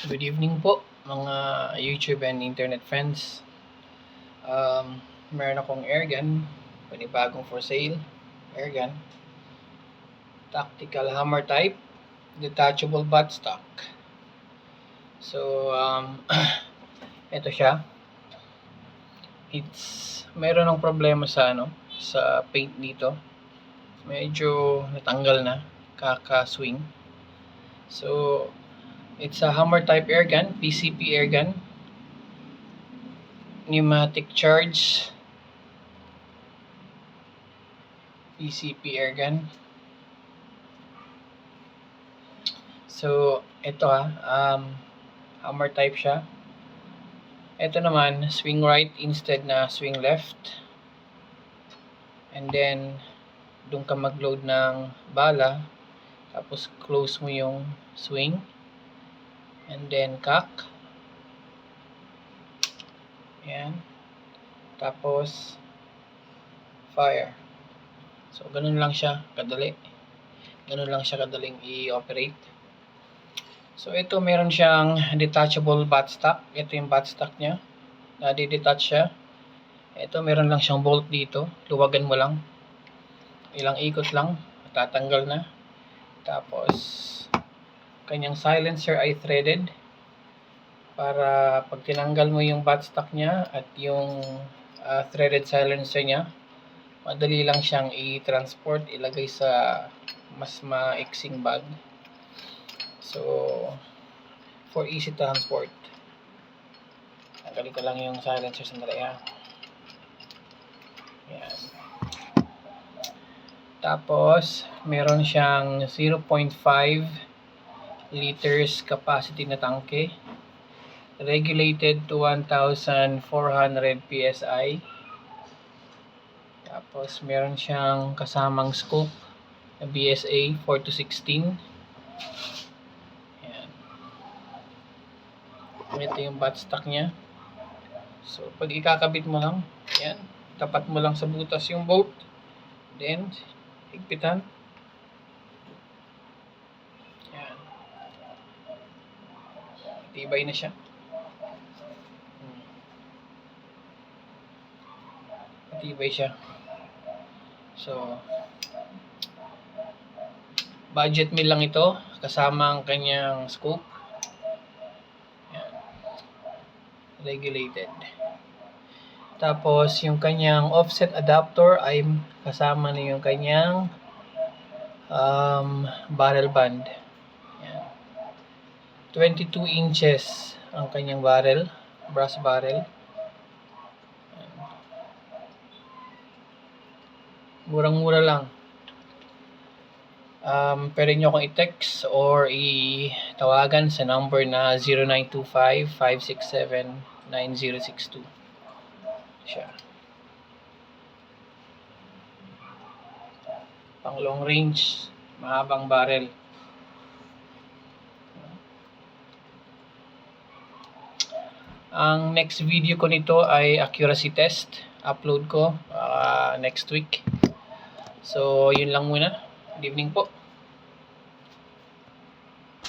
Good evening po mga YouTube and internet friends. Meron akong airgun, panibagong for sale, airgun, tactical hammer type, detachable buttstock. So, ito siya. Meron ng problema sa paint dito. Medyo natanggal na, kaka-swing. So, it's a hammer type airgun, PCP airgun, pneumatic charge, PCP airgun. So, ito hammer type siya. Ito naman, swing right instead na swing left. And then, doon ka mag-load ng bala. Tapos, close mo yung swing. And then, cock. Ayan. Tapos, fire. So, ganun lang siya kadali. Ganun lang siya kadaling i-operate. So, ito meron siyang detachable buttstock. Ito yung buttstock niya. Nadi-detach siya. Ito meron lang siyang bolt dito. Luwagan mo lang. Ilang ikot lang. Tatanggal na. Tapos, kanyang silencer ay threaded. Para pag tinanggal mo yung buttstock niya at yung threaded silencer niya, madali lang siyang i-transport. Ilagay sa mas maiksing bag. So, for easy transport. Tanggalin ko lang yung silencer sandali ha. Yan. Tapos, meron siyang 0.5 liters capacity na tangke. Regulated to 1,400 PSI. Tapos, meron siyang kasamang scope na BSA 4-16. Yan. Ito yung buttstock niya. So, pag ikakabit mo lang, yan, tapat mo lang sa butas yung bolt. Then, higpitan. Yan. Tibay na siya. Tibay siya. So, budget meal lang ito. Kasama ang kanyang scope. Yan. Regulated. Tapos, yung kanyang offset adapter ay kasama na yung kanyang barrel band. Yan. 22 inches ang kanyang barrel, brass barrel. Yan. Murang-mura lang. Pwede nyo akong i-text or i-tawagan sa number na 0925-567-9062. Siya. Pang long range, mahabang barrel. Ang next video ko nito ay accuracy test. Upload ko next week. So, yun lang muna. Good evening po.